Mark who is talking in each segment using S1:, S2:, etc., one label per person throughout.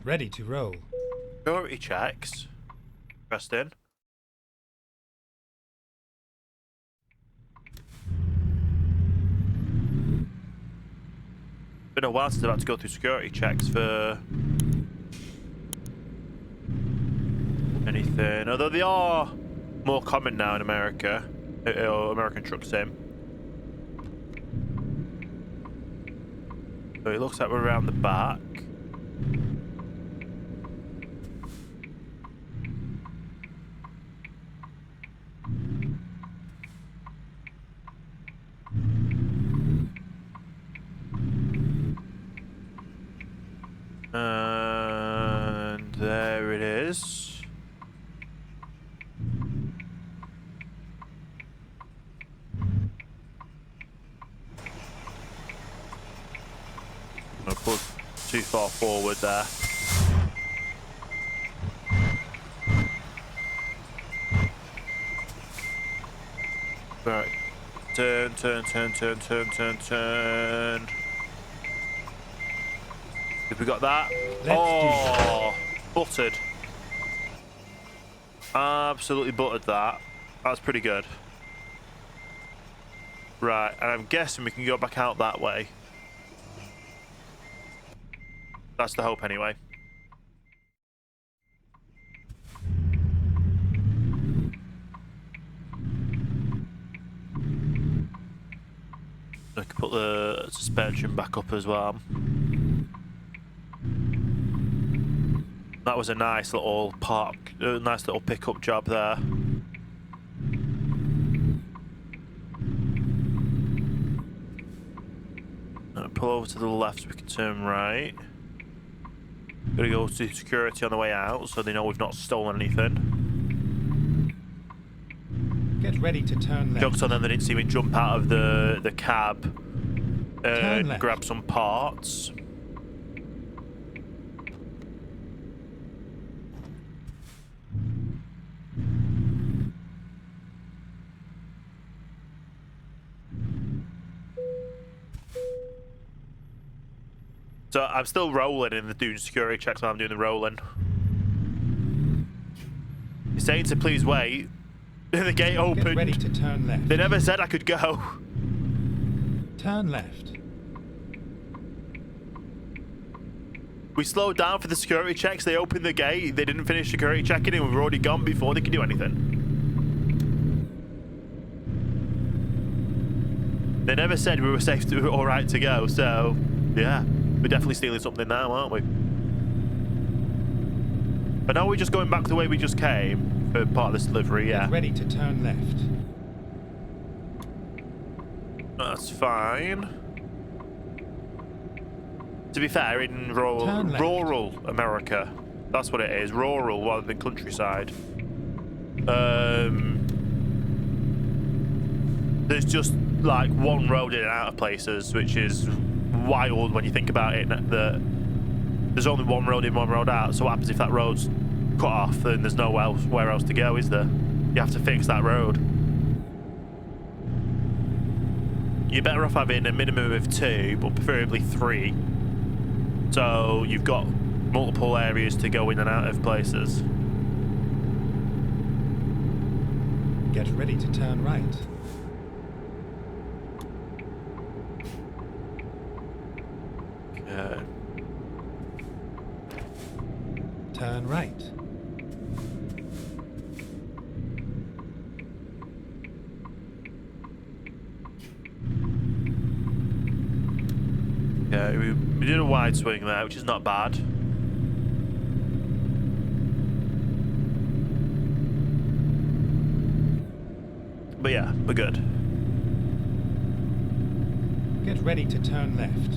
S1: ready to roll.
S2: Security checks. Interesting. Been a while since I've had to go through security checks for anything. Although they are more common now in America, or American truck sim. So it looks like we're around the back. And there it is. I put too far forward there. Right. Turn, turn, turn, turn, turn, turn, turn. Have we got that? Oh, buttered. Absolutely buttered that. That's pretty good. Right, and I'm guessing we can go back out that way. That's the hope anyway. I can put the suspension back up as well. That was a nice little nice little pickup job there. Pull over to the left so we can turn right. Gotta go to security on the way out so they know we've not stolen anything.
S1: Get ready to turn left.
S2: Jokes on them, they didn't see me jump out of the cab and grab some parts. So I'm still rolling in the doing security checks while I'm doing the rolling. He's saying to please wait. The gate opened.
S1: Get ready to turn left.
S2: They never said I could go.
S1: Turn left.
S2: We slowed down for the security checks. They opened the gate. They didn't finish security checking and we were already gone before they could do anything. They never said we were safe to all right to go. So yeah, we're definitely stealing something now, aren't we? But now we're just going back the way we just came for part of this delivery, yeah.
S1: Get ready to turn left.
S2: That's fine. To be fair, in rural America, that's what it is, rural rather than countryside. There's just like one road in and out of places, which is wild when you think about it. That there's only one road in, one road out. So what happens if that road's cut off? Then there's nowhere else to go, is there? You have to fix that road. You're better off having a minimum of 2, but preferably 3. So you've got multiple areas to go in and out of places.
S1: Get ready to turn right.
S2: Okay.
S1: Turn right.
S2: Yeah, we did a wide swing there, which is not bad. But yeah, we're good.
S1: Get ready to turn left.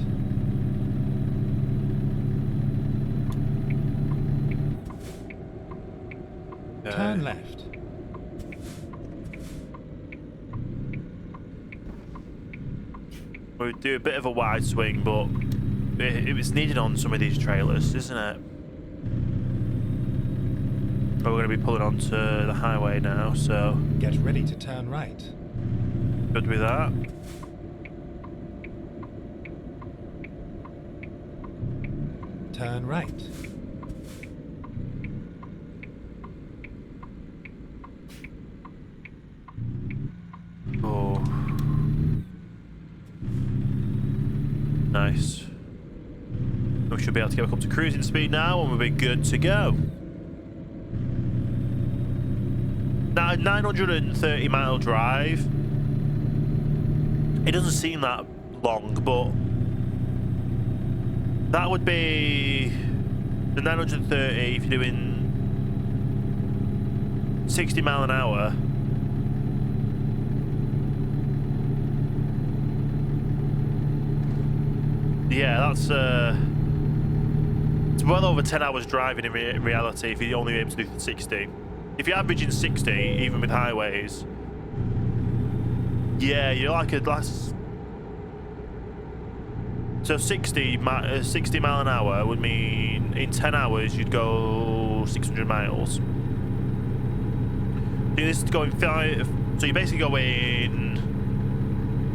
S2: Okay.
S1: Turn left.
S2: We do a bit of a wide swing, but it was needed on some of these trailers, isn't it? But we're going to be pulling onto the highway now, so...
S1: Get ready to turn right.
S2: Good with that.
S1: Turn right.
S2: Nice. We should be able to get back up to cruising speed now, and we'll be good to go. Now, a 930-mile drive. It doesn't seem that long, but that would be the 930 if you're doing 60 mile an hour. Yeah, that's it's well over 10 hours driving in reality if you're only able to do 60. If you're averaging 60, even with highways, yeah, you're like a last. So 60 mile an hour would mean in 10 hours you'd go 600 miles. So this is going 5. So you're basically going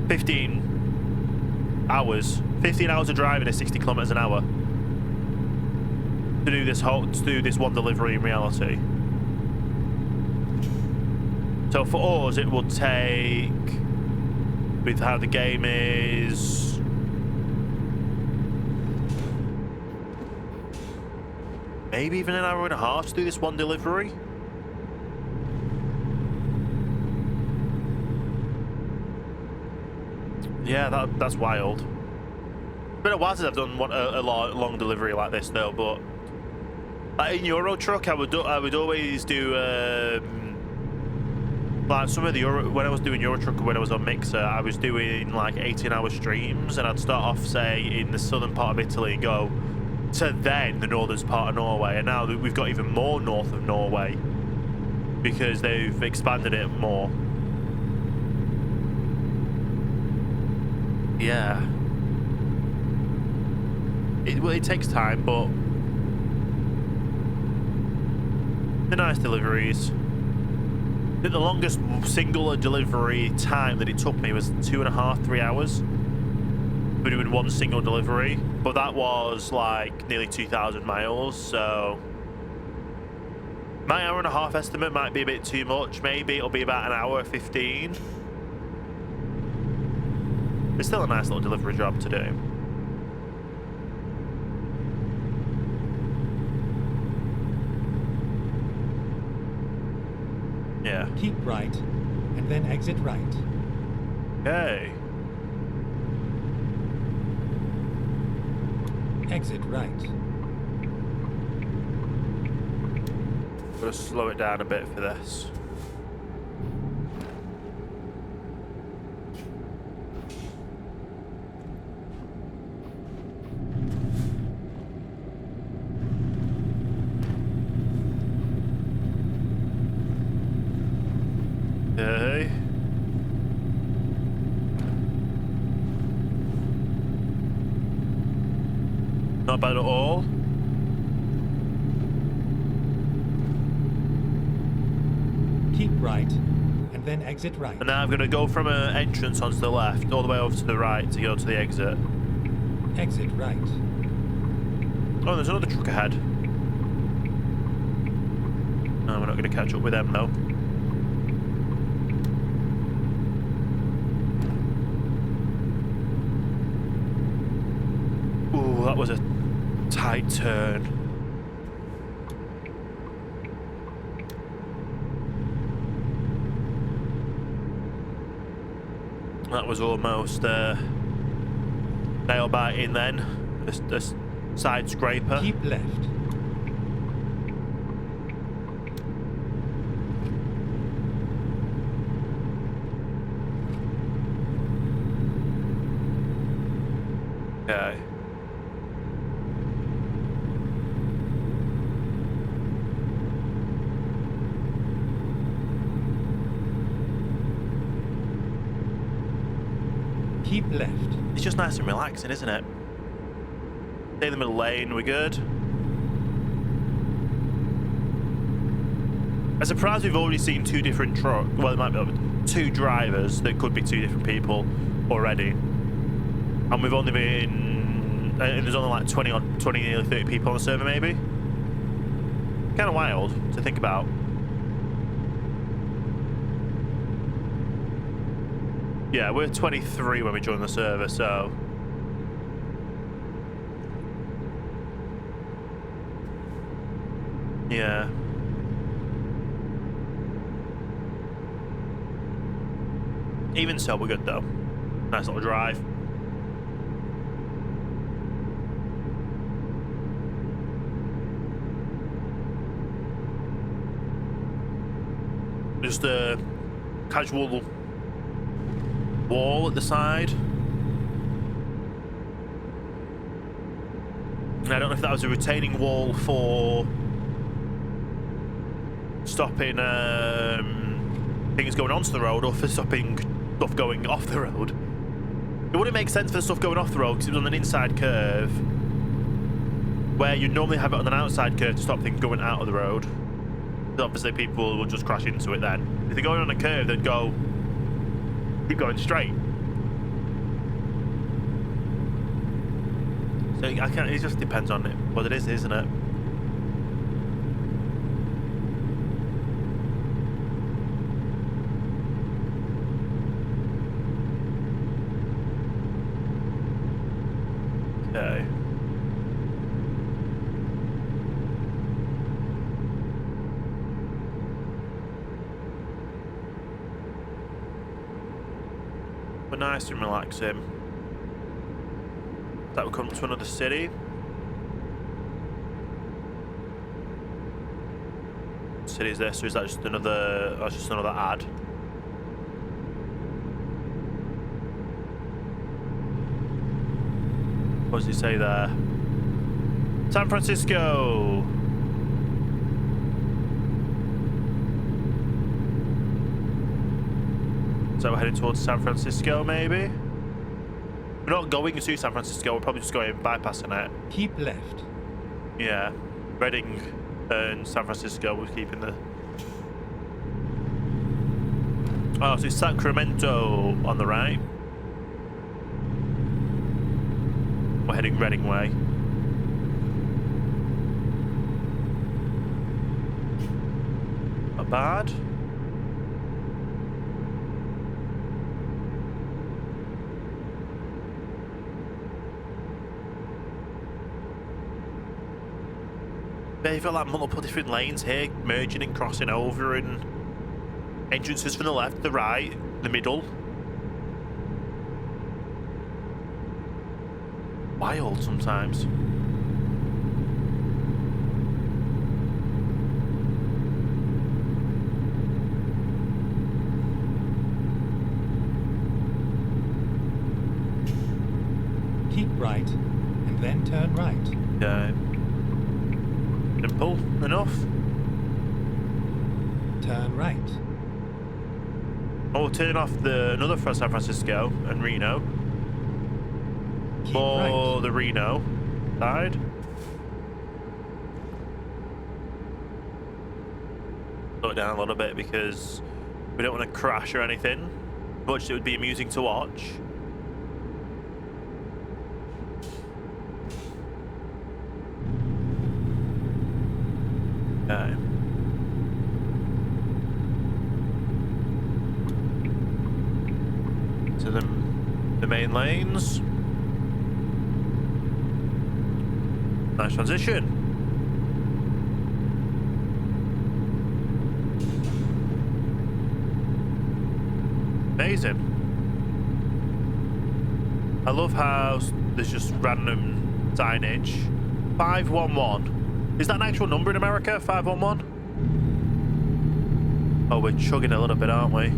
S2: 15 hours. 15 hours of driving at 60 kilometers an hour to do this one delivery in reality. So for us, it would take, with how the game is, maybe even an hour and a half to do this one delivery. Yeah, that's wild. It's been a while since I've done a long delivery like this though, but like in Euro Truck, I would always do like some of the when I was doing Euro Truck, when I was on Mixer, I was doing like 18-hour streams, and I'd start off say in the southern part of Italy and go to then the northern part of Norway, and now we've got even more north of Norway because they've expanded it more. Yeah. It takes time, but they're nice deliveries. I think the longest single delivery time that it took me was 2.5, 3 hours. We're doing one single delivery, but that was like nearly 2,000 miles, so my hour and a half estimate might be a bit too much. Maybe it'll be about an hour 15. It's still a nice little delivery job to do. Yeah.
S1: Keep right, and then exit right.
S2: Okay.
S1: Exit right.
S2: Gotta slow it down a bit for this. Okay. Not bad at all.
S1: Keep right, and then exit right.
S2: And now I'm going to go from an entrance onto the left, all the way over to the right to go to the exit.
S1: Exit right.
S2: Oh, there's another truck ahead. No, we're not going to catch up with them, though. Ooh, that was a tight turn. That was almost nail biting then. A side scraper.
S1: Keep left.
S2: Okay.
S1: Keep left.
S2: It's just nice and relaxing, isn't it? Stay in the middle lane, we're good. I'm surprised we've already seen two different trucks. Well, it might be two drivers that could be two different people already. And we've only been... And there's only like 20, nearly 30 people on the server, maybe? Kind of wild to think about. Yeah, we're 23 when we joined the server, so Yeah. Even so, we're good though. Nice little drive. Just a casual wall at the side. And I don't know if that was a retaining wall for stopping things going onto the road or for stopping stuff going off the road. It wouldn't make sense for the stuff going off the road because it was on an inside curve where you normally have it on an outside curve to stop things going out of the road. Obviously people will just crash into it then. If they're going on a curve, they'd keep going straight. So it just depends on it, what it is, isn't it? Okay. But nice and relaxing. That would come to another city. What city is this, or is that just another? That's just another ad. What does it say there? San Francisco. So we're heading towards San Francisco, maybe? We're not going to San Francisco, we're probably just going bypassing it.
S1: Keep left.
S2: Yeah. Reading and San Francisco, we're keeping the... Oh, so it's Sacramento on the right. We're heading Reading way. Not bad. You've got like multiple different lanes here, merging and crossing over, and entrances from the left, the right, the middle. Wild sometimes.
S1: Keep right, and then turn right.
S2: Yeah. Simple enough.
S1: Turn right.
S2: Oh, we'll turn off another for San Francisco and Reno.
S1: Keep
S2: For
S1: right.
S2: the Reno side. Slow it down a little bit because we don't want to crash or anything. Much it would be amusing to watch. Okay. To the main lanes. Nice transition. Amazing. I love how there's just random signage. 511. Is that an actual number in America? 511? Oh, we're chugging a little bit, aren't we?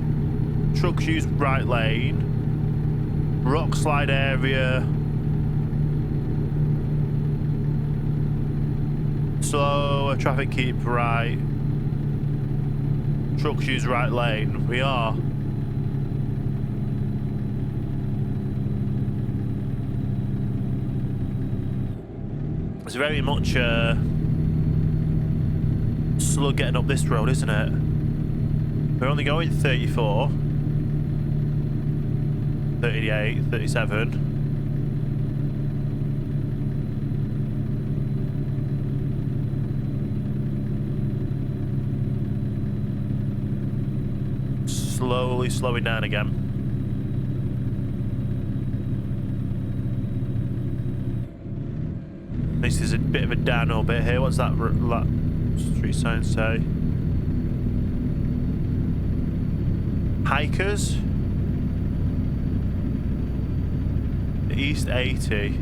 S2: Trucks use right lane. Rock slide area. Slower traffic, keep right. Trucks use right lane. We are. It's very much slow getting up this road, isn't it? We're only going 34, 38, 37. Slowly slowing down again. This is a bit of a downhill bit here. What's that? street signs say? Hikers. East 80.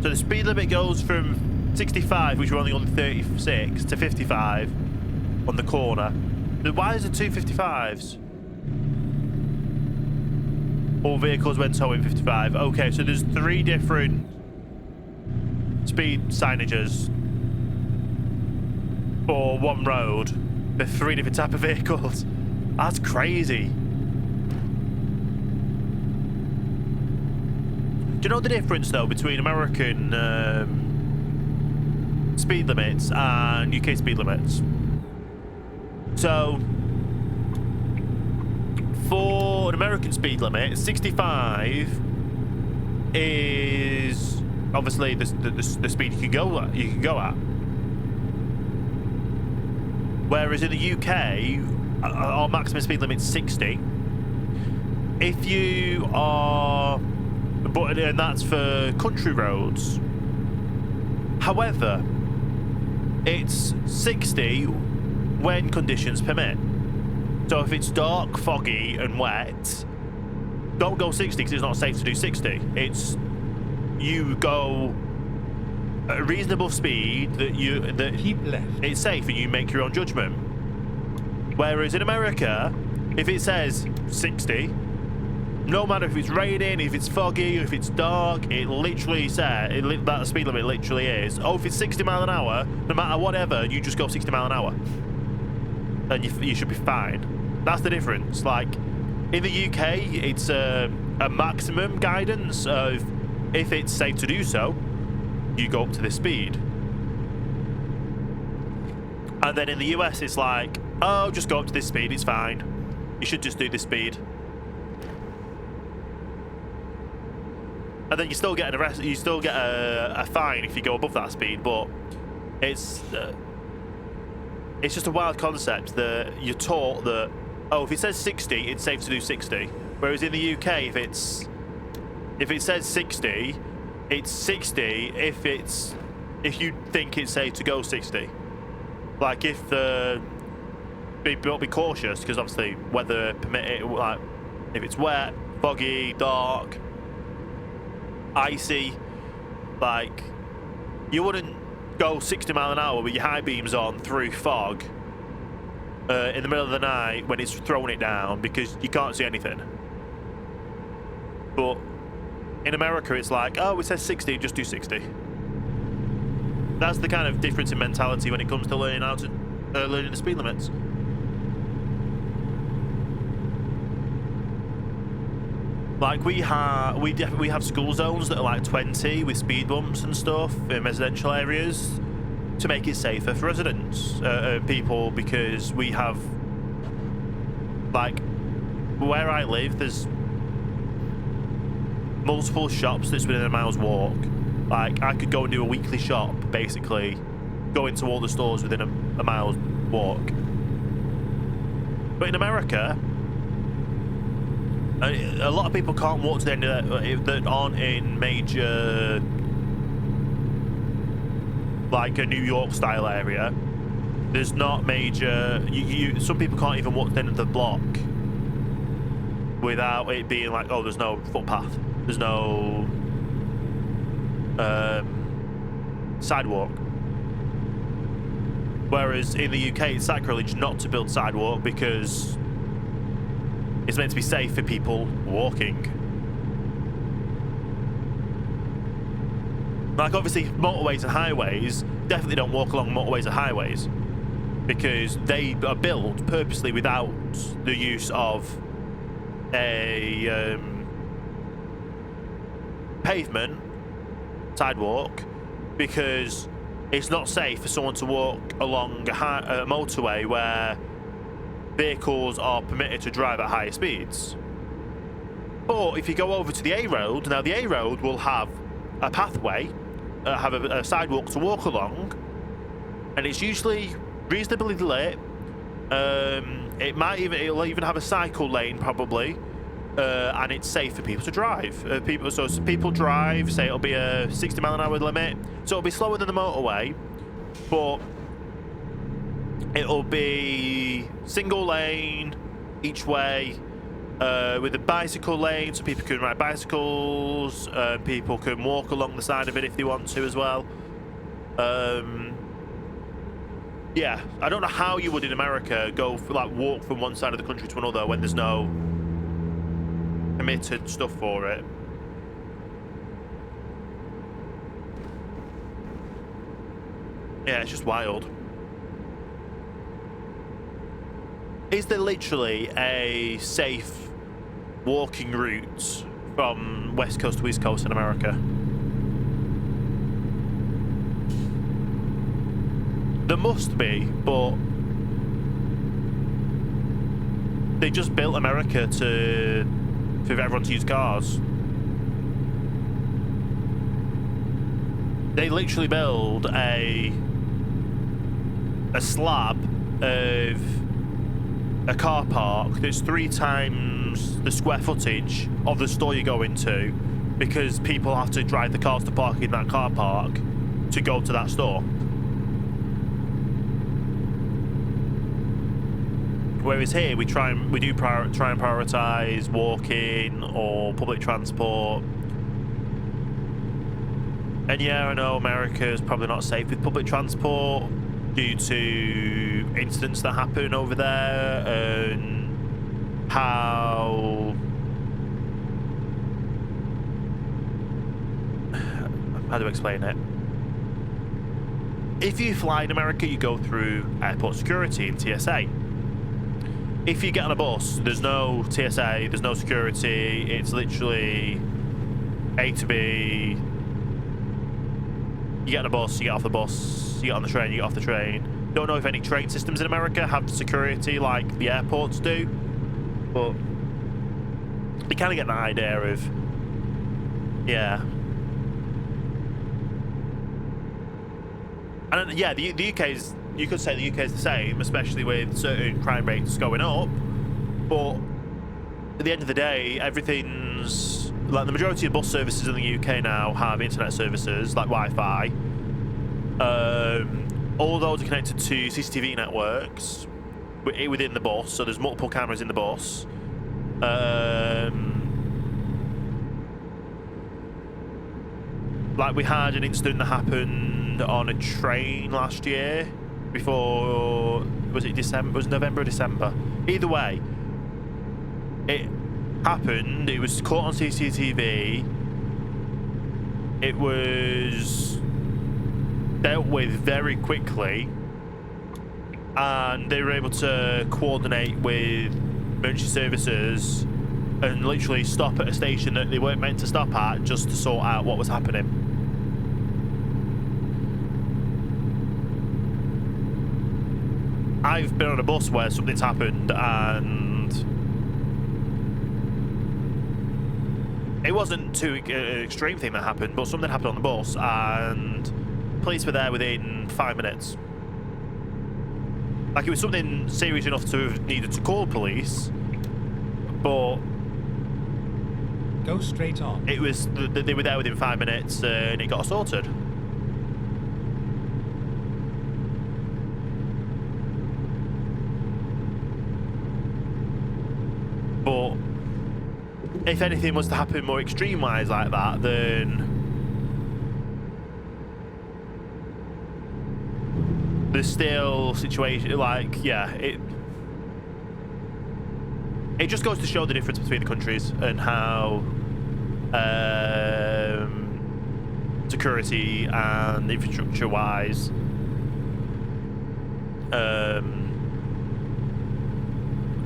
S2: So the speed limit goes from 65, which we're only on 36, to 55 on the corner. But why is it 255s? All vehicles when towing 55. Okay, so there's 3 different speed signages for one road for 3 different type of vehicles. That's crazy. Do you know the difference though between American speed limits and UK speed limits? So for an American speed limit, 65 is obviously the speed you can go at. Whereas in the UK, our maximum speed limit is 60. If you are, and that's for country roads. However, it's 60 when conditions permit. So if it's dark, foggy, and wet, don't go 60 because it's not safe to do 60. It's you go a reasonable speed that
S1: Keep left.
S2: it's safe and you make your own judgment. Whereas in America, if it says 60, no matter if it's raining, if it's foggy, if it's dark, it literally says that speed limit literally is. Oh, if it's 60 mile an hour, no matter whatever, you just go 60 mile an hour, and you should be fine. That's the difference. Like in the UK, it's a maximum guidance of if it's safe to do so, you go up to this speed. And then in the US, it's like, oh, just go up to this speed, it's fine. You should just do this speed. And then you still get an arrest. You still get a fine if you go above that speed. But it's just a wild concept that you're taught that, oh, if it says 60, it's safe to do 60. Whereas in the UK, if it says 60, it's 60 if you think it's safe to go 60. Like if be cautious because obviously weather permit it. Like if it's wet, foggy, dark, icy, like you wouldn't go 60 mile an hour with your high beams on through fog in the middle of the night when it's throwing it down because you can't see anything. But in America, it's like, oh, it says 60, just do 60. That's the kind of difference in mentality when it comes to learning how to learning the speed limits. Like we have school zones that are like 20 with speed bumps and stuff in residential areas to make it safer for residents, people, because we have, like, where I live, there's multiple shops that's within a mile's walk. Like I could go and do a weekly shop, basically, go into all the stores within a mile's walk. But in America, a lot of people can't walk to the end of that aren't in major, like a New York style area. There's not major. Some people can't even walk to the end of the block without it being like, oh, there's no footpath, there's no sidewalk. Whereas in the UK, it's sacrilege not to build sidewalk because it's meant to be safe for people walking. Like obviously motorways and highways, definitely don't walk along motorways and highways because they are built purposely without the use of a pavement, sidewalk, because it's not safe for someone to walk along a motorway where vehicles are permitted to drive at higher speeds. But if you go over to the A road, now the A road will have a pathway, have a sidewalk to walk along, and it's usually reasonably lit. It'll even have a cycle lane probably, and it's safe for people to drive. So people drive, say it'll be a 60 mile an hour limit, so it'll be slower than the motorway, but it'll be single lane each way, with a bicycle lane, so people can ride bicycles. People can walk along the side of it if they want to as well. Yeah, I don't know how you would in America go for, like, walk from one side of the country to another when there's no permitted stuff for it. Yeah, it's just wild. Is there literally a safe walking route from West Coast to East Coast in America? There must be, but they just built America for everyone to use cars. They literally build a slab of a car park that's 3 times the square footage of the store you go into, because people have to drive the cars to park in that car park to go to that store. Whereas here we try and prioritize walking or public transport. And yeah, I know America is probably not safe with public transport due to incidents that happen over there, and how do I explain it? If you fly in America, you go through airport security and TSA. If you get on a bus, there's no TSA, there's no security. It's literally A to B. You get on a bus, you get off the bus, you get on the train, you get off the train. Don't know if any train systems in America have security like the airports do, but you kind of get that idea of, yeah. And yeah, the UK's, you could say the UK is the same, especially with certain crime rates going up. But at the end of the day, everything's like, the majority of bus services in the UK now have internet services like Wi-Fi. All those are connected to CCTV networks within the bus, so there's multiple cameras in the bus. Like, we had an incident that happened on a train last year. Before, was it December? Was it November or December? Either way, it happened. It was caught on CCTV. It was dealt with very quickly, and they were able to coordinate with emergency services and literally stop at a station that they weren't meant to stop at just to sort out what was happening. I've been on a bus where something's happened, and it wasn't too extreme thing that happened, but something happened on the bus, and police were there within 5 minutes. Like, it was something serious enough to have needed to call police, but
S1: go straight on.
S2: It was they were there within 5 minutes, and it got sorted. But if anything was to happen more extreme-wise like that, then there's still situation, like, yeah, it just goes to show the difference between the countries and how security and infrastructure-wise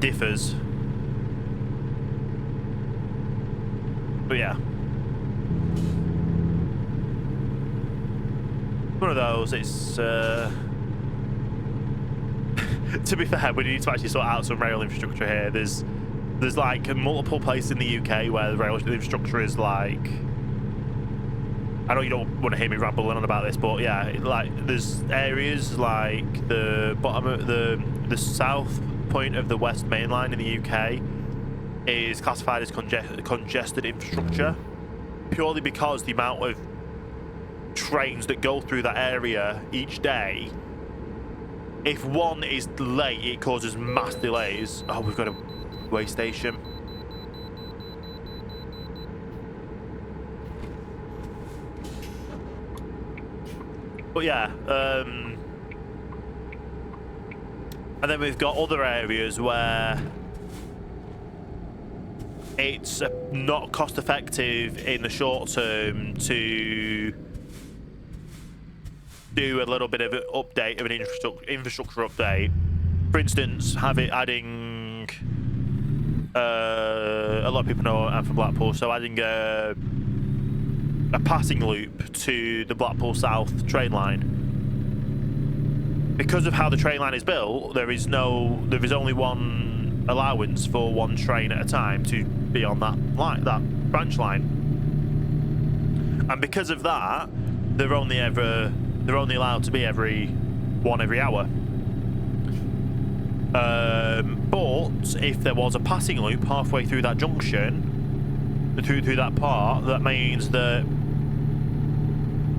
S2: differs. But yeah, one of those. It's to be fair, we need to actually sort out some rail infrastructure here. There's like multiple places in the UK where the rail infrastructure is like, I know you don't want to hear me rambling on about this, but yeah, like, there's areas like the bottom of the south point of the West Main Line in the UK is classified as congested infrastructure, purely because the amount of trains that go through that area each day. If one is late, it causes mass delays. Oh, we've got a way station. But yeah, and then we've got other areas where it's not cost effective in the short term to do a little bit of an update of an infrastructure update. For instance, adding a lot of people know I'm from Blackpool, so adding a passing loop to the Blackpool South train line. Because of how the train line is built, there is only one allowance for one train at a time to be on that branch line. And because of that, they're only allowed to be every hour. But if there was a passing loop halfway through that junction, through that part, that means that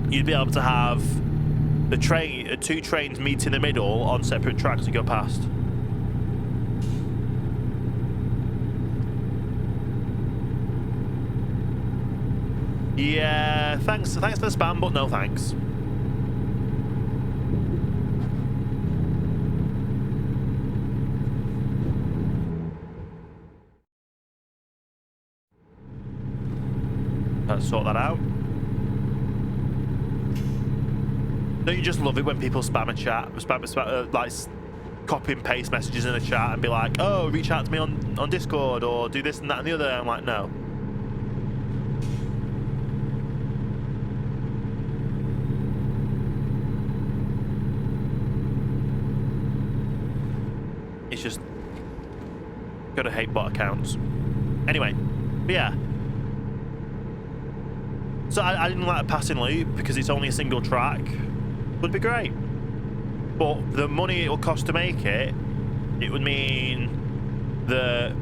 S2: you'd be able to have two trains meet in the middle on separate tracks to go past. Yeah, thanks for the spam, but no thanks. Let's sort that out. Don't you just love it when people spam a chat, like copy and paste messages in a chat and be like, oh, reach out to me on Discord or do this and that and the other? I'm like, no. It's just gotta hate bot accounts. Anyway, but yeah. So I didn't like a passing loop because it's only a single track. Would be great, but the money it will cost to make it would mean that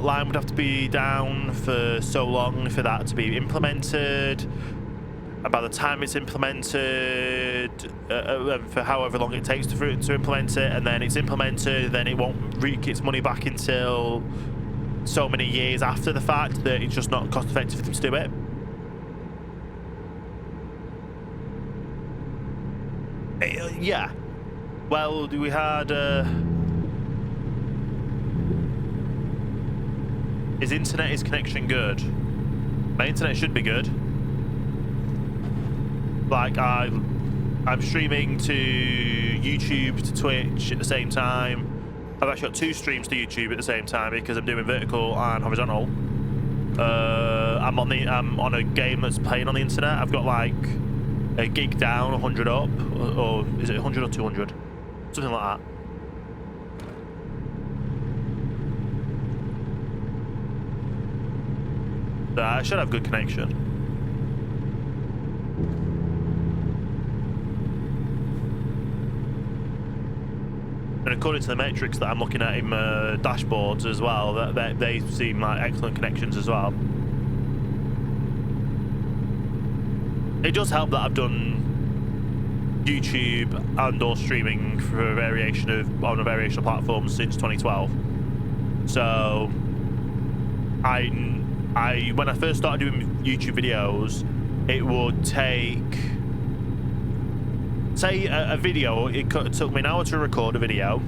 S2: line would have to be down for so long for that to be implemented, and by the time it's implemented, for however long it takes to implement it, and then it's implemented, then it won't reap its money back until so many years after the fact that it's just not cost effective for them to do it. Yeah. Well, we had his connection good? My internet should be good. Like I'm streaming to YouTube, to Twitch at the same time. I've actually got 2 streams to YouTube at the same time because I'm doing vertical and horizontal. I'm on a game that's playing on the internet. I've got like a gig down, 100 up, or is it 100 or 200? Something like that. I should have good connection. And according to the metrics that I'm looking at in my dashboards as well, that they seem like excellent connections as well. It does help that I've done YouTube and/or streaming for on a variation of platforms since 2012. So, when I first started doing YouTube videos, it would take, say, a video. It took me an hour to record a video.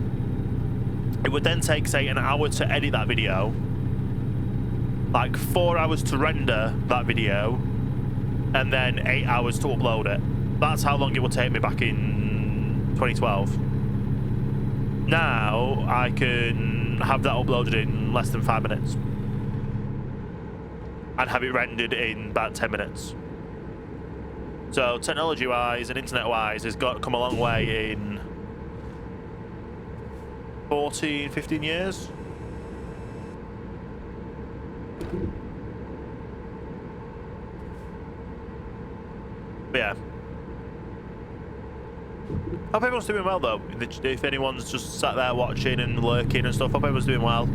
S2: It would then take, say, an hour to edit that video, like 4 hours to render that video, and then 8 hours to upload it. That's how long it will take me back in 2012. Now I can have that uploaded in less than 5 minutes and have it rendered in about 10 minutes. So technology-wise and internet-wise, it's come a long way in 14, 15 years. But yeah. Hope everyone's doing well though. If anyone's just sat there watching and lurking and stuff, hope everyone's doing well.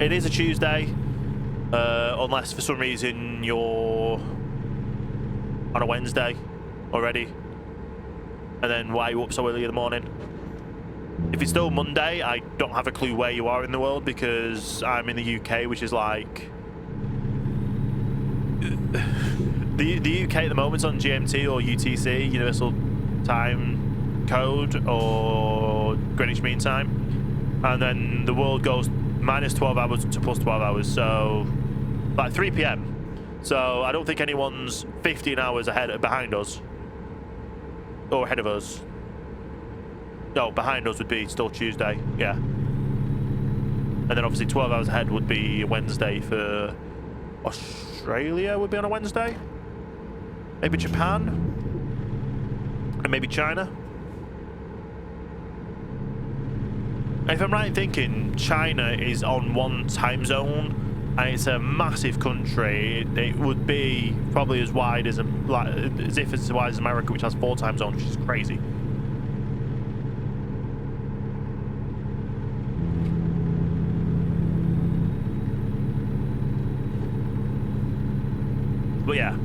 S2: It is a Tuesday, unless for some reason you're on a Wednesday. already. And then why are you up so early in the morning? If it's still Monday, I don't have a clue where you are in the world, because I'm in the UK, which is like... The UK at the moment's on GMT or UTC, Universal Time Code, or Greenwich Mean Time. And then the world goes minus 12 hours to plus 12 hours, so like 3 p.m. So I don't think anyone's 15 hours behind us. Or ahead of us. No, behind us would be still Tuesday, yeah. And then obviously 12 hours ahead would be Wednesday for Australia, would be on a Wednesday. Maybe Japan. And maybe China. If I'm right in thinking, China is on one time zone, and it's a massive country. It would be probably as wide as if it's as wide as America, which has 4 time zones, which is crazy. But yeah.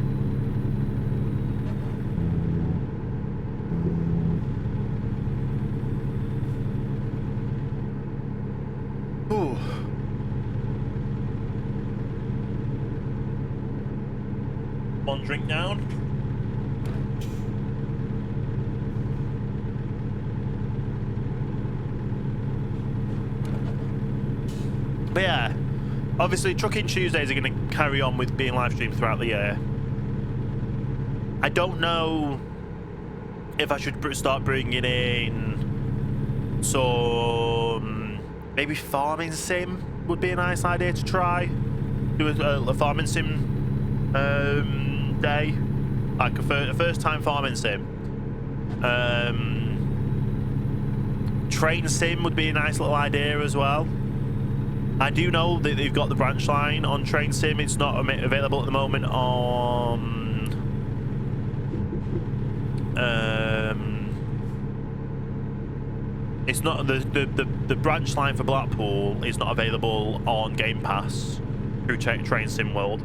S2: Ooh. One drink down. But yeah, obviously Trucking Tuesdays are going to carry on with being live streamed throughout the year. I don't know if I should start bringing in some, maybe farming sim would be a nice idea to try. Do a farming sim day, like a first time farming sim. Train sim would be a nice little idea as well. I do know that they've got the branch line on Train Sim. It's not available at the moment on it's not the branch line for Blackpool is not available on Game Pass through Train Sim World,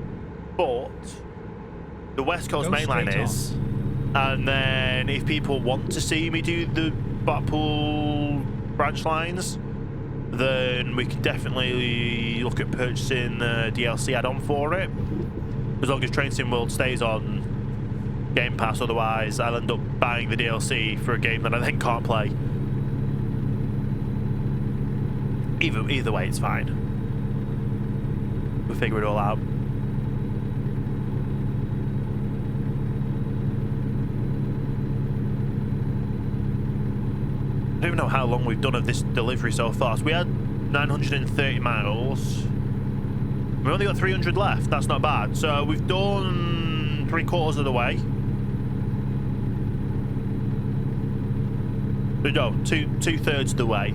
S2: but the West Coast main line is. And then if people want to see me do the Blackpool branch lines, then we can definitely look at purchasing the DLC add-on for it, as long as Train Sim World stays on Game Pass. Otherwise I'll end up buying the DLC for a game that I then can't play. Either way, it's fine. We'll figure it all out. I don't even know how long we've done of this delivery so far. So we had 930 miles. We've only got 300 left. That's not bad. So we've done 3/4 of the way. No, 2/3 of the way.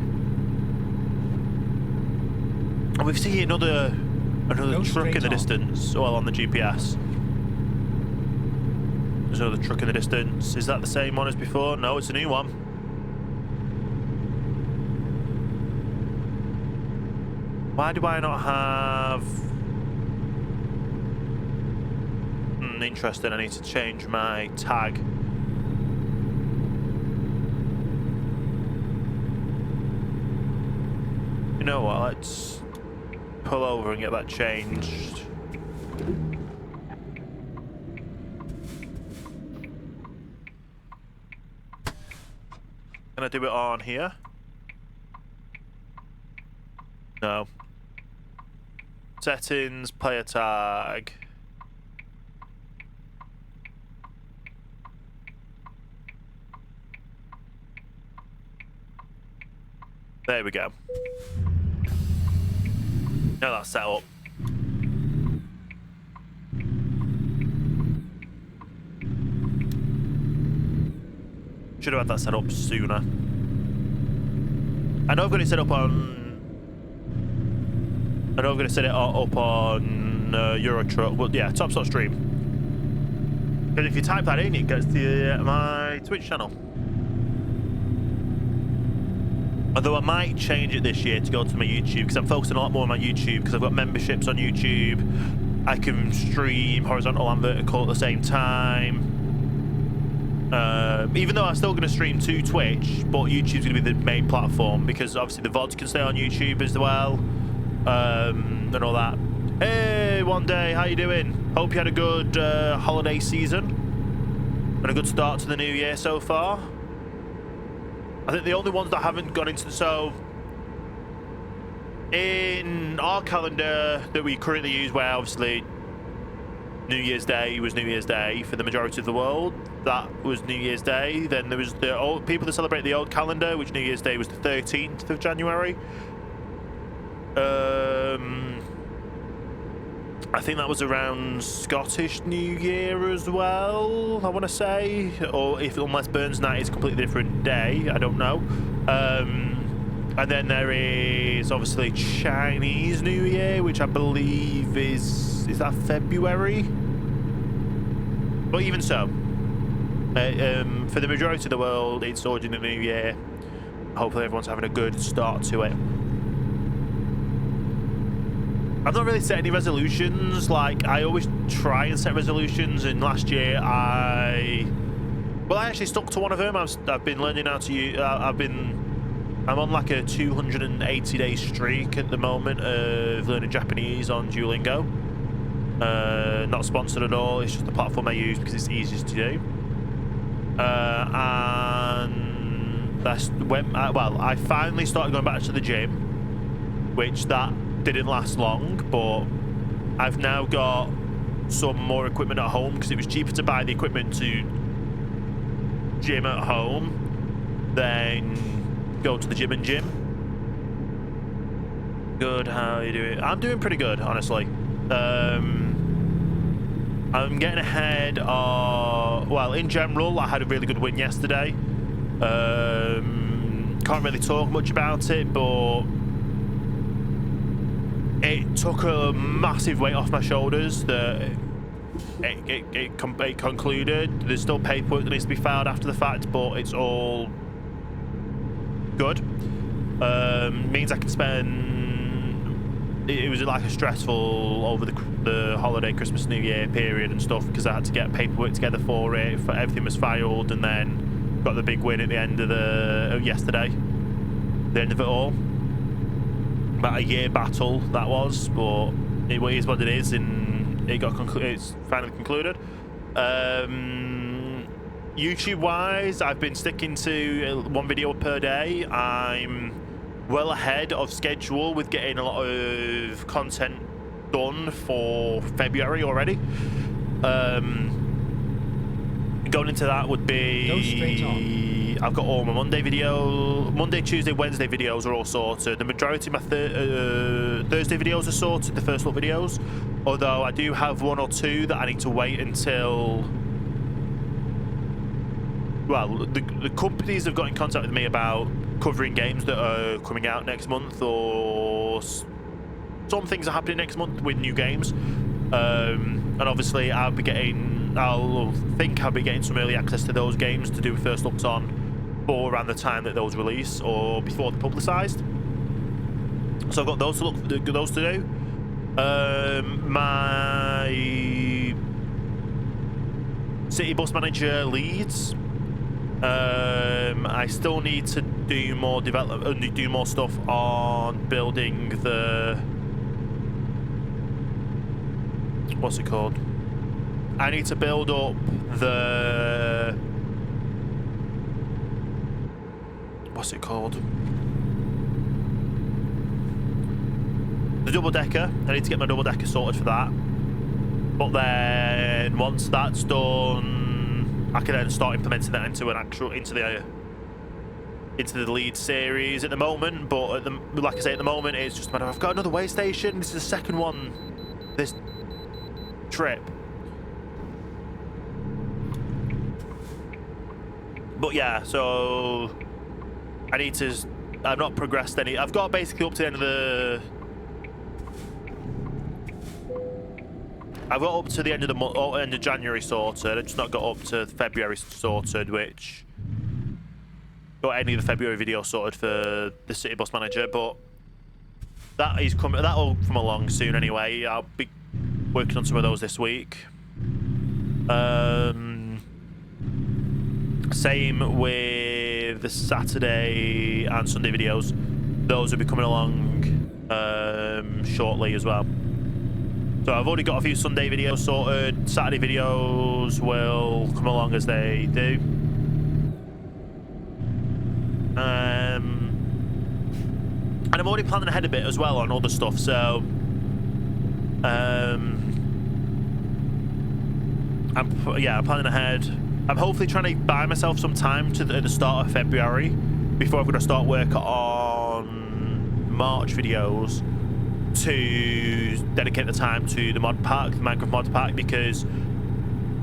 S2: And we've seen another truck in the distance. Well, on the GPS. There's another truck in the distance. Is that the same one as before? No, it's a new one. Why do I not have... interesting, I need to change my tag. You know what, let's pull over and get that changed. Can I do it on here? No. Settings, player tag. There we go. Now that's set up. Should have had that set up sooner. I know I've got it set up on... I know I'm going to set it up on Euro Truck. Well, yeah, Top Spot Stream. Because if you type that in, it gets to my Twitch channel. Although I might change it this year to go to my YouTube, because I'm focusing a lot more on my YouTube, because I've got memberships on YouTube. I can stream horizontal and vertical at the same time. Even though I'm still going to stream to Twitch, but YouTube's going to be the main platform because obviously the VODs can stay on YouTube as well, and all that. Hey, one day, how you doing? Hope you had a good holiday season and a good start to the new year so far. I think the only ones that haven't gone into so in our calendar that we currently use, where obviously New Year's Day was New Year's Day for the majority of the world. That was New Year's Day. Then there was the old people that celebrate the old calendar, which New Year's Day was the 13th of January. I think that was around Scottish New Year as well, I want to say. Or if unless Burns Night is a completely different day, I don't know. And then there is obviously Chinese New Year, which I believe is that February? But even so, for the majority of the world, it's already the New Year. Hopefully everyone's having a good start to it. I've not really set any resolutions. Like, I always try and set resolutions, and last year I actually stuck to one of them. I've been learning how to use, I'm on like a 280-day streak at the moment of learning Japanese on Duolingo. Not sponsored at all, it's just the platform I use because it's easiest to do. And that's when, I finally started going back to the gym, which that didn't last long, but I've now got some more equipment at home because it was cheaper to buy the equipment to gym at home than go to the gym and gym. Good, how are you doing? I'm doing pretty good, honestly. I'm getting ahead of, well, in general, I had a really good win yesterday. Can't really talk much about it, but it took a massive weight off my shoulders that it concluded. There's still paperwork that needs to be filed after the fact, but it's all good. Means I can spend, it was like a stressful over the holiday, Christmas, New Year period and stuff, because I had to get paperwork together for it. Everything was filed, and then got the big win at the end of yesterday. The end of it all. About a year battle that was, but it is what it is, and it's finally concluded. YouTube wise, I've been sticking to one video per day. I'm well ahead of schedule with getting a lot of content done for February already. Going into that would be,
S1: Go straight on.
S2: I've got all my Monday, Tuesday, Wednesday videos are all sorted. The majority of my Thursday videos are sorted, the first look videos. Although I do have one or two that I need to wait until, well, the companies have got in contact with me about covering games that are coming out next month, or some things are happening next month with new games. And obviously I'll be getting some early access to those games to do first looks on for around the time that those release or before they're publicised. So I've got those to do. My City Bus Manager leads. I still need to do more development, do more stuff on building the, what's it called? I need to build up the, what's it called? The double-decker. I need to get my double-decker sorted for that. But then once that's done, I can then start implementing that into the lead series at the moment. But like I say, at the moment it's just a matter of, I've got another way station. This is the second one this trip. But yeah, so I've not progressed any. I've got basically up to the end of I've got up to the end of the month, or end of January sorted. I've just not got up to February sorted, which got any of the February videos sorted for the City Bus Manager, but that is coming. That will come along soon anyway. I'll be working on some of those this week. Same with the Saturday and Sunday videos. Those will be coming along shortly as well. So I've already got a few Sunday videos sorted. Saturday videos will come along as they do. And I'm already planning ahead a bit as well on other stuff. So I'm planning ahead. I'm hopefully trying to buy myself some time at the start of February before I'm going to start work on March videos to dedicate the time to the mod pack, the Minecraft mod pack, because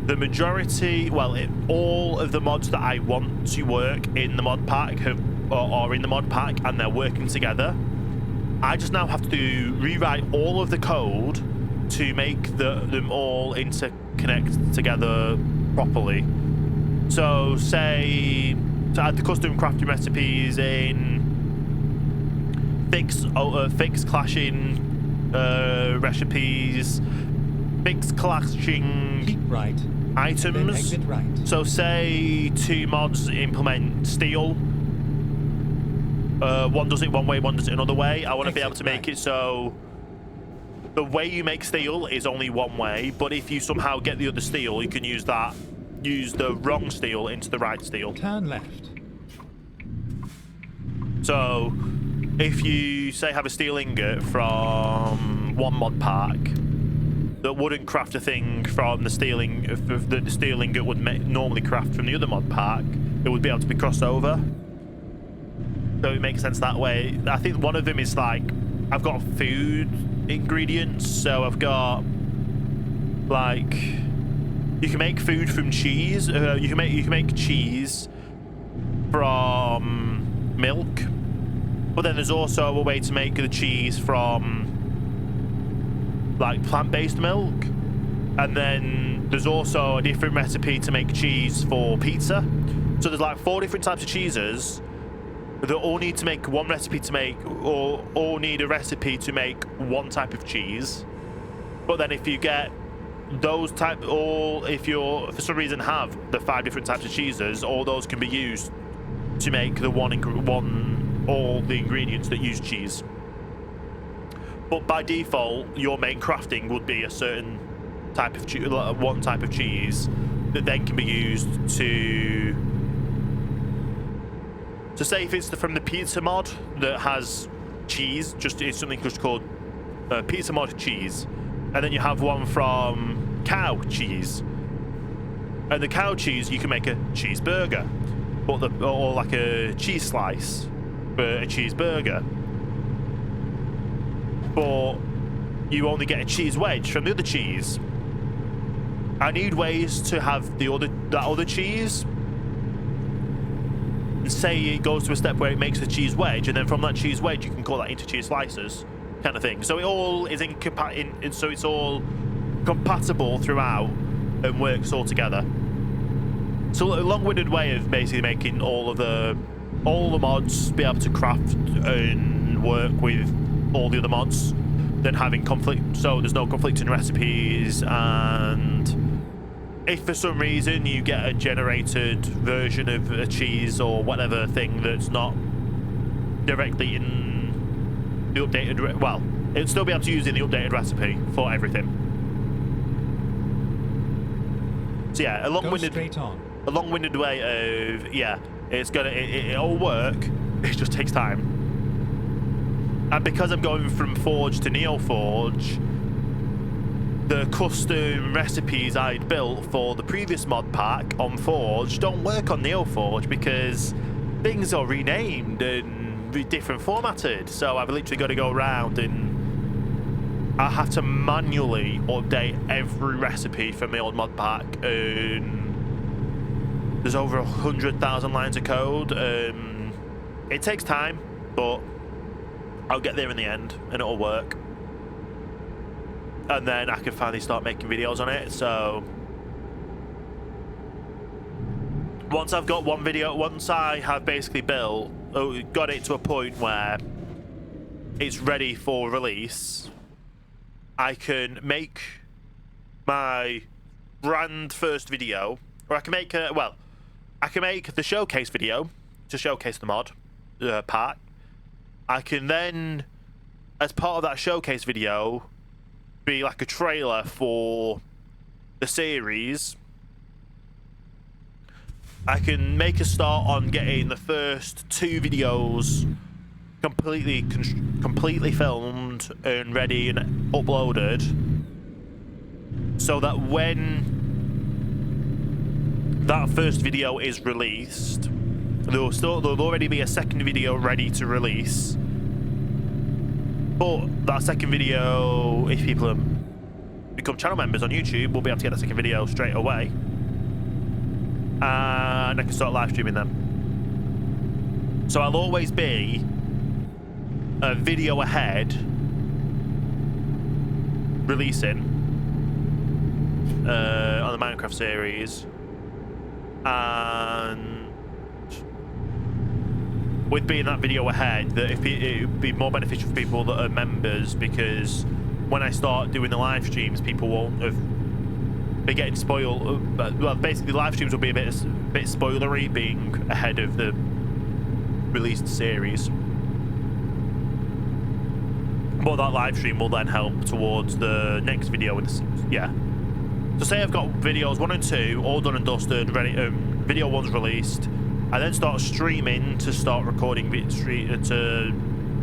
S2: the majority, well, all of the mods that I want to work in the mod pack are in the mod pack, and they're working together. I just now have to rewrite all of the code to make them all interconnect together properly. So say to add the custom crafting recipes in, fix clashing recipes, fix clashing
S1: Keep right, then
S2: items.
S1: exit right.
S2: So say two mods implement steel. One does it one way, one does it another way. I want to be able to make it so the way you make steel is only one way, but if you somehow get the other steel, you can use the wrong steel into the right steel.
S1: Turn left.
S2: So if you say have a steel ingot from one mod pack that wouldn't craft a thing from the steel ingot would normally craft from the other mod pack, it would be able to be crossed over. So it makes sense that way. I think one of them is like, I've got food ingredients, so I've got like, you can make food from cheese. You can make cheese from milk, but then there's also a way to make the cheese from like plant-based milk, and then there's also a different recipe to make cheese for pizza. So there's like 4 different types of cheeses that all need to make one recipe to make, or all need a recipe to make one type of cheese. But then if you get those type, or if you're for some reason have the 5 different types of cheeses, all those can be used to make the all the ingredients that use cheese. But by default, your main crafting would be a certain type of one type of cheese that then can be used to say if it's from the pizza mod that has cheese, it's something just called pizza mod cheese, and then you have one from cow cheese, and the cow cheese you can make a cheeseburger, or like a cheese slice for a cheeseburger, but you only get a cheese wedge from the other cheese. I need ways to have that other cheese, and say it goes to a step where it makes the cheese wedge, and then from that cheese wedge you can cut that into cheese slices, kind of thing. So it all is so it's all compatible throughout and works all together. So a long-winded way of basically making all the mods be able to craft and work with all the other mods, then having conflict, so there's no conflicting recipes. And if for some reason you get a generated version of a cheese or whatever thing that's not directly in the updated, well, it'll still be able to use in the updated recipe for everything. So yeah, a long-winded way of, it'll work. It just takes time. And because I'm going from Forge to NeoForge, the custom recipes I'd built for the previous mod pack on Forge don't work on NeoForge because things are renamed and different formatted. So I've literally got to go around and I have to manually update every recipe from my old mod pack. And there's over 100,000 lines of code. It takes time, but I'll get there in the end and it'll work. And then I can finally start making videos on it. So once I've got once I have basically got it to a point where it's ready for release, I can make my brand first video, or I can make I can make the showcase video to showcase the mod pack. I can then, as part of that showcase video, be like a trailer for the series. I can make a start on getting the first 2 videos completely filmed and ready and uploaded, so that when that first video is released, there'll already be a second video ready to release. But that second video, if people become channel members on YouTube, we'll be able to get that second video straight away, and I can start live streaming them. So I'll always be a video ahead releasing on the Minecraft series, and with being that video ahead, that it would be more beneficial for people that are members, because when I start doing the live streams, people won't be getting spoiled. Well, basically, live streams will be a bit spoilery, being ahead of the released series. But that live stream will then help towards the next video. Yeah. So say I've got videos 1 and 2 all done and dusted, ready. Video 1's released. I then start streaming to start recording to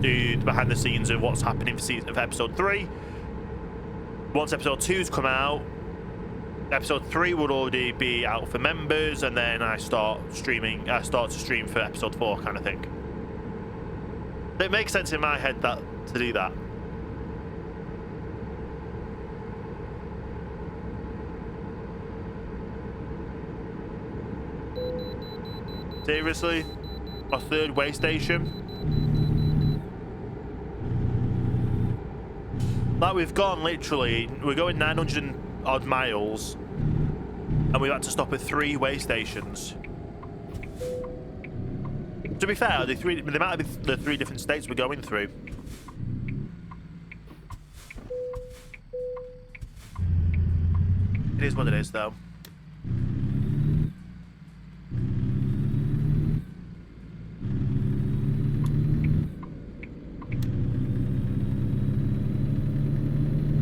S2: do the behind the scenes of what's happening for episode 3. Once episode 2's come out, episode 3 would already be out for members, and then I start to stream for episode 4, kind of thing. It makes sense in my head to do that. Seriously? A 3rd way station? Like, we've gone literally, we're going 900 odd miles, and we've had to stop at 3 way stations. To be fair, they might be the 3 different states we're going through. It is what it is, though.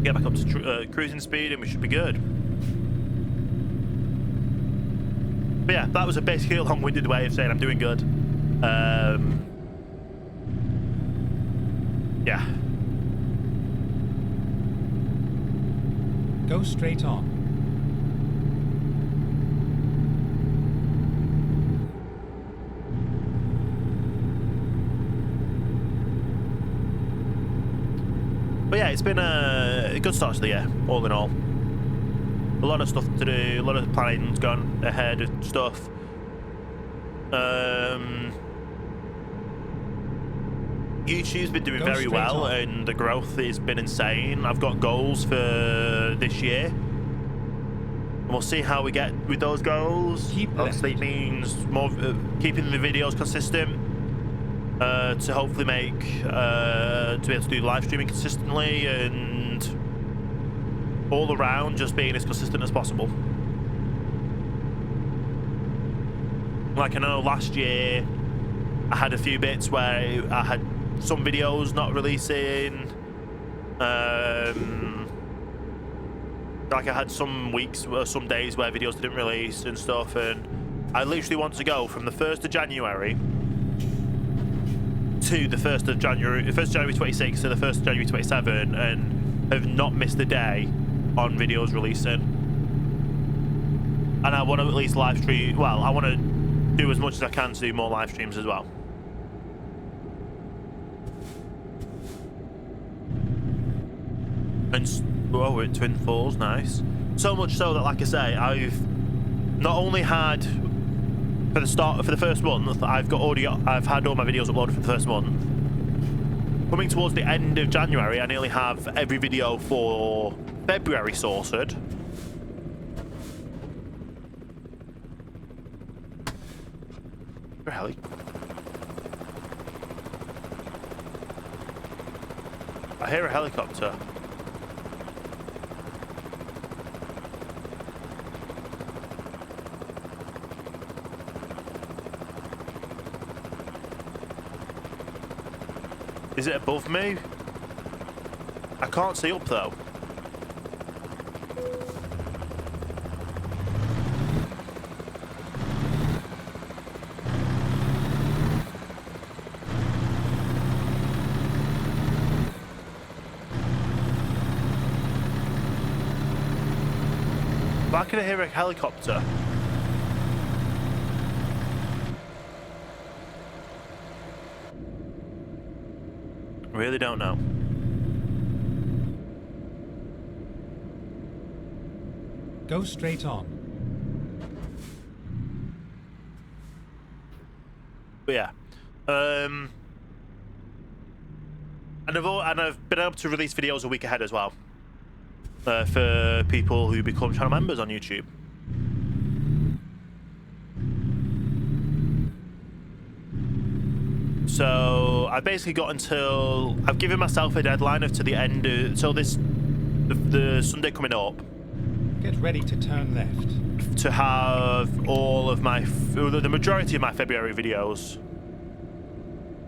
S2: Get back up to cruising speed and we should be good. But yeah, that was basically a long-winded way of saying I'm doing good. Yeah.
S1: Go straight on.
S2: But yeah, it's been a good start to the year, all in all. A lot of stuff to do, a lot of planning's gone ahead and stuff. YouTube's been doing very well, and the growth has been insane. I've got goals for this year, and we'll see how we get with those goals. Obviously, it means more keeping the videos consistent. To hopefully make to be able to do live streaming consistently, and all around just being as consistent as possible. Like, I know last year I had a few bits where I had some videos not releasing. Like, I had some weeks or some days where videos didn't release and stuff, and I literally want to go from the 1st of January to the 1st of January 26 to the 1st of January 27, and have not missed a day on videos releasing. And I want to at least live stream, well, I want to do as much as I can to do more live streams as well. And oh, we're at Twin Falls, nice. So much so that, like I say, I've not only had for the first month, I've had all my videos uploaded for the first month. Coming towards the end of January, I nearly have every video for February sorted. Where the hell? I hear a helicopter. Is it above me? I can't see up though. Why can I hear a helicopter? Really don't know.
S1: Go straight on.
S2: But yeah. And I've been able to release videos a week ahead as well. For people who become channel members on YouTube. So I've basically got until I've given myself a deadline of to the end of, so the Sunday coming up.
S1: Get ready to turn left.
S2: To have all of my the majority of my February videos.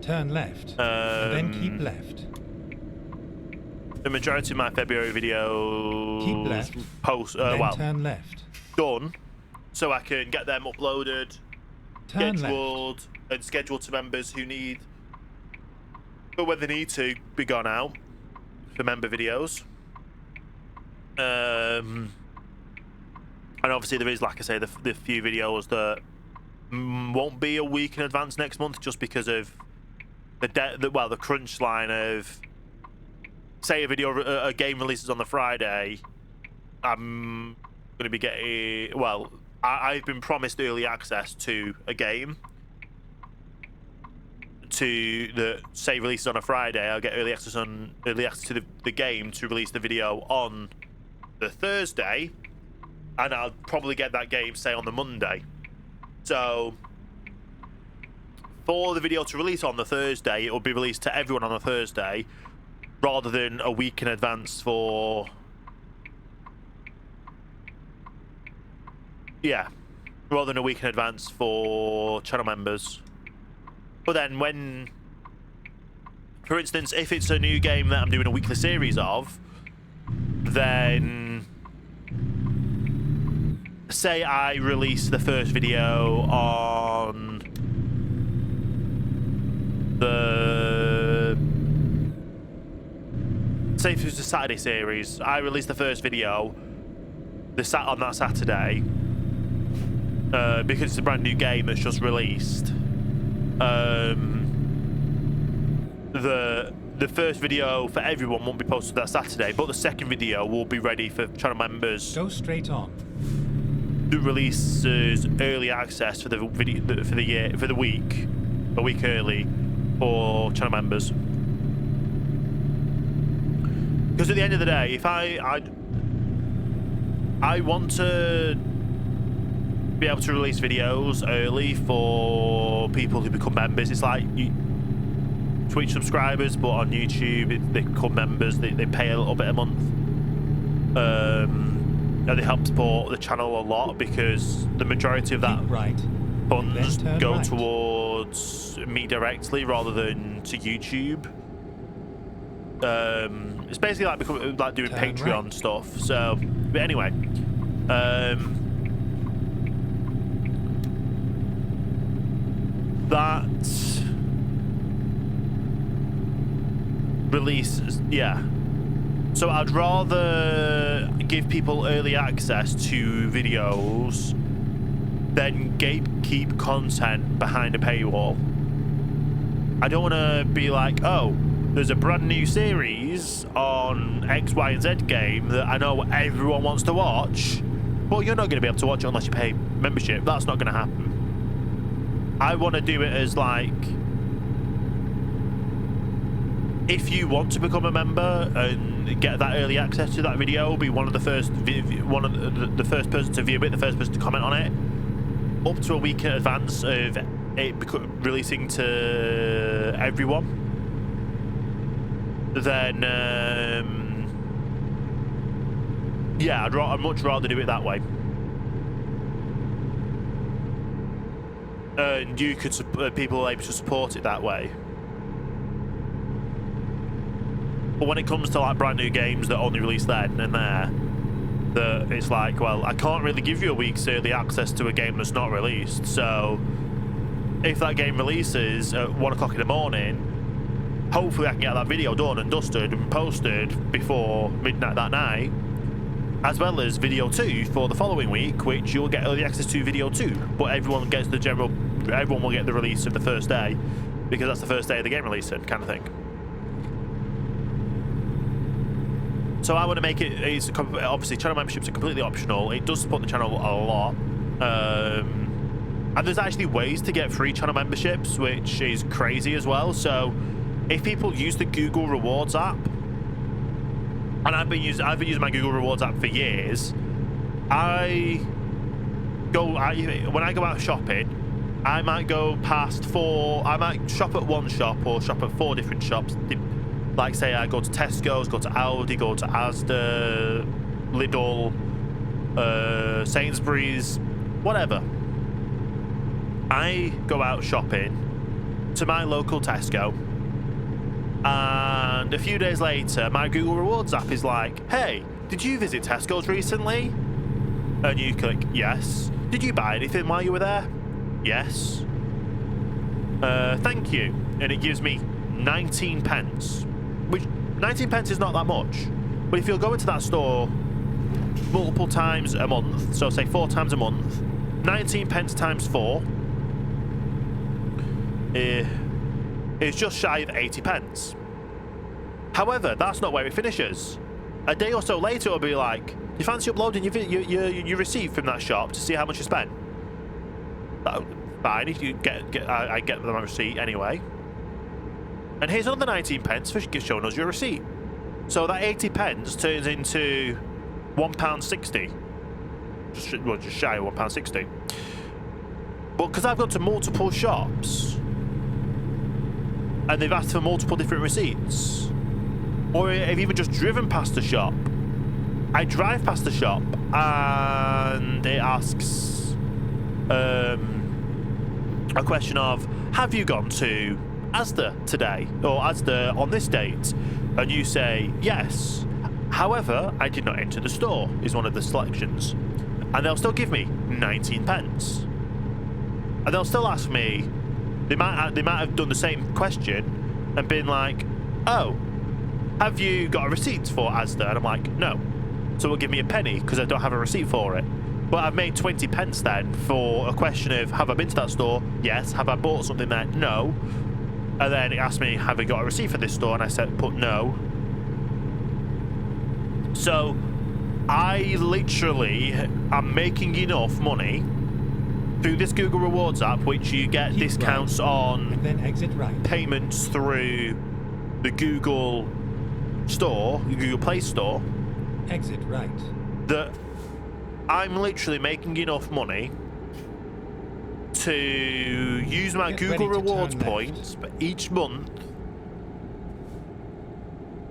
S1: Turn left, and then keep left.
S2: The majority of my February videos
S1: Keep left,
S2: well,
S1: turn left.
S2: Done, so I can get them uploaded,
S1: Turn
S2: scheduled,
S1: left.
S2: and scheduled to members who need, but when they need to be gone out for member videos. And obviously there is, like I say, the few videos that won't be a week in advance next month, just because of the crunch line of, say a game releases on the Friday, I'm going to be getting, well, I've been promised early access to a game. Say releases on a Friday, I'll get early access to the game to release the video on the Thursday, and I'll probably get that game, say, on the Monday. So for the video to release on the Thursday, it will be released to everyone on the Thursday, rather than a week in advance for... Yeah, rather than a week in advance for channel members. But then when... For instance, if it's a new game that I'm doing a weekly series of, then... Say I release the first video on the... Say if it was a Saturday series, I release the first video on that Saturday, because it's a brand new game that's just released. The first video for everyone won't be posted that Saturday, but the second video will be ready for channel members.
S1: Go straight on.
S2: Who releases early access for the video for the week, a week early for channel members. Because at the end of the day, if I want to be able to release videos early for people who become members. It's like Twitch subscribers, but on YouTube they become members. They pay a little bit a month. And they help support the channel a lot, because the majority of that funds go towards me directly rather than to YouTube. It's basically like doing Patreon stuff. So, but anyway, that release, yeah. So I'd rather give people early access to videos than gatekeep content behind a paywall. I don't want to be like, oh, there's a brand new series on X, Y, and Z game that I know everyone wants to watch, but you're not going to be able to watch it unless you pay membership. That's not going to happen. I want to do it as like, if you want to become a member and get that early access to that video, be one of the first the first person to view it, the first person to comment on it, up to a week in advance of it releasing to everyone, then yeah, I'd much rather do it that way. And you could people are able to support it that way. But when it comes to like brand new games that only release then and there, that it's like, well, I can't really give you a week's early access to a game that's not released. So if that game releases at 1 o'clock in the morning, hopefully I can get that video done and dusted and posted before midnight that night, as well as video 2 for the following week, which you'll get early access to video 2. But everyone will get the release of the first day, because that's the first day of the game releasing, kind of thing. So I want to make it's obviously channel memberships are completely optional. It does support the channel a lot. And there's actually ways to get free channel memberships, which is crazy as well. So if people use the Google Rewards app, and I've been using my Google Rewards app for years, when I go out shopping, I might go past I might shop at one shop or shop at 4 different shops. Like say I go to Tesco's, go to Aldi, go to Asda, Lidl, Sainsbury's, whatever. I go out shopping to my local Tesco, and a few days later my Google Rewards app is like, hey, did you visit Tesco's recently? And you click yes. Did you buy anything while you were there? Yes. Thank you. And it gives me 19 pence. Which 19 pence is not that much, but if you're going to that store multiple times a month, so say 4 times a month, 19 pence times 4 is just shy of 80 pence. However, that's not where it finishes. A day or so later, it'll be like, you fancy uploading your receipt from that shop to see how much you spent? Fine, if you I get my receipt anyway. And here's another 19 pence for showing us your receipt. So that 80 pence turns into £1.60. Just shy of £1.60. But because I've gone to multiple shops and they've asked for multiple different receipts, or I've even just driven past the shop, I drive past the shop and it asks a question of, have you gone to Asda today, or Asda on this date? And you say yes. However, I did not enter the store is one of the selections, and they'll still give me 19 pence. And they'll still ask me, they might have done the same question and been like, oh, have you got a receipt for Asda? And I'm like, no. So it'll give me a penny because I don't have a receipt for it. But I've made 20 pence then for a question of, have I been to that store? Yes. Have I bought something there? No. And then it asked me, have I got a receipt for this store? And I said, put no. So I literally am making enough money through this Google Rewards app, which you get
S1: Keep
S2: discounts
S1: right,
S2: on
S1: and then exit right.
S2: payments through the Google Store, the Google Play Store.
S1: Exit right.
S2: That I'm literally making enough money to use my
S1: Get
S2: Google
S1: ready to
S2: Rewards
S1: turn left.
S2: points each month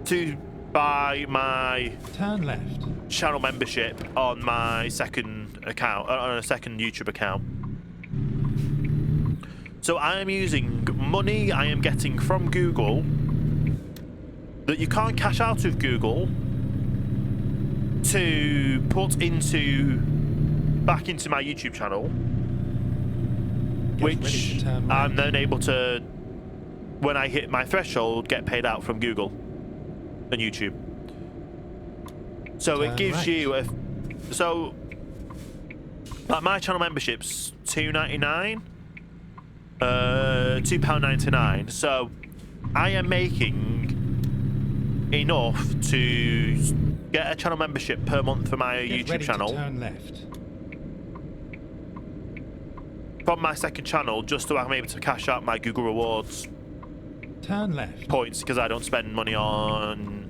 S2: to buy my
S1: Turn left.
S2: channel membership on my second account, on a second YouTube account. So I am using money I am getting from Google that you can't cash out of Google to put back into my YouTube channel, which I'm then able to, when I hit my threshold, get paid out from Google and YouTube. So it gives you a, so like my channel membership's £2.99, £2.99. So I am making enough to get a channel membership per month for my YouTube channel.
S1: Turn left.
S2: From my second channel, just so I'm able to cash out my Google Rewards
S1: Turn left.
S2: points, because I don't spend money on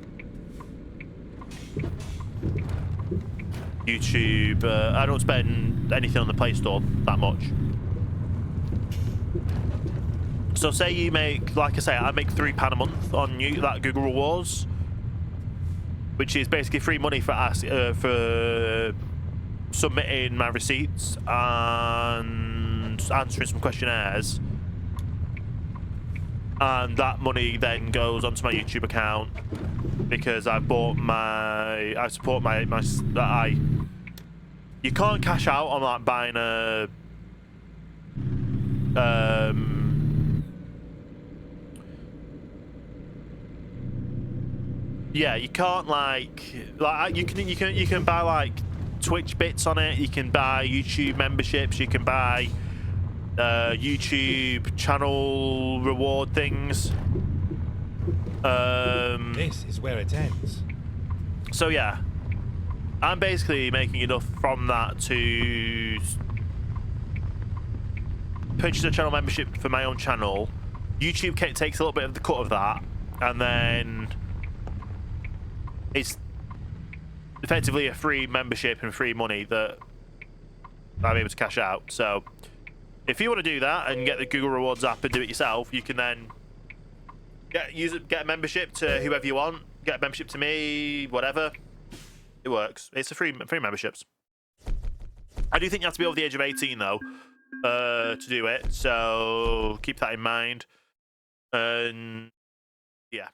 S2: YouTube. I don't spend anything on the Play Store that much. So say you make, like I say, I make £3 a month on that Google Rewards, which is basically free money for submitting my receipts and answering some questionnaires. And that money then goes onto my YouTube account because I support you can't cash out on like buying a yeah, you can't like you can buy like Twitch bits on it, you can buy YouTube memberships, you can buy YouTube channel reward things.
S1: This is where it ends.
S2: So yeah, I'm basically making enough from that to purchase a channel membership for my own channel. YouTube takes a little bit of the cut of that, and then it's effectively a free membership and free money that I'm able to cash out. So if you want to do that and get the Google Rewards app and do it yourself, you can then get a membership to whoever you want, get a membership to me, whatever. It works. It's a free memberships. I do think you have to be over the age of 18 though to do it, so keep that in mind. And yeah.